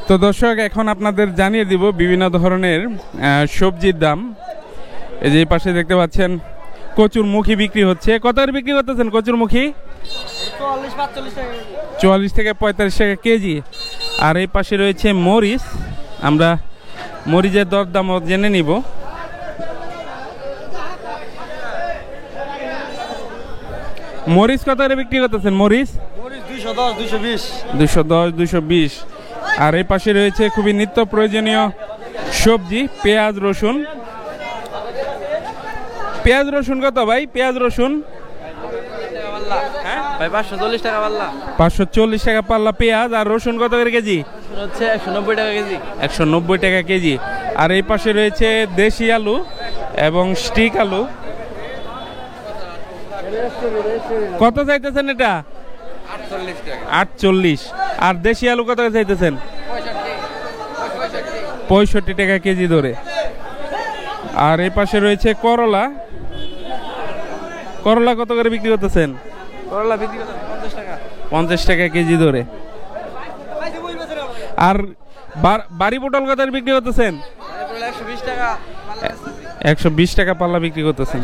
তো দর্শক, এখন আপনাদের জানিয়ে দিব বিভিন্ন ধরনের সবজির দাম। এই যে পাশে দেখতে পাচ্ছেন কচুরমুখী বিক্রি হচ্ছে। কত করে বিক্রি করতেছেন কচুরমুখী? 44 থেকে 45 টাকা কেজি। আর এই পাশে রয়েছে মরিচ, আমরা মরিচের দরদাম জেনে নিব। মরিচ কত করে বিক্রি করতেছেন? মরিচ 210, 220। আর এই পাশে রয়েছে খুবই নিত্য প্রয়োজনীয় সবজি, পেঁয়াজ রসুন। পেঁয়াজ রসুন কত ভাই? পেঁয়াজ রসুন 540 টাকা পাল্লা। 540 টাকা পাল্লা পেঁয়াজ। আর রসুন কত করে কেজি? হচ্ছে 190 টাকা কেজি। 190 টাকা কেজি। আর এই পাশে রয়েছে দেশি আলু এবং স্টিক আলু। কত চাইতেছেন এটা? 48 টাকা। 48। আর দেশি আলু কত করে চাইতেছেন? 65 টাকা কেজি ধরে। আর এই পাশে রয়েছে করলা। করলা কত করে বিক্রি করতেছেন? করলা বিক্রি করতে 50 টাকা। 50 টাকা কেজি ধরে। আর বাড়ি পটল কত করে বিক্রি করতেছেন? 120 টাকা। 120 টাকা পাল্লা বিক্রি করতেছেন।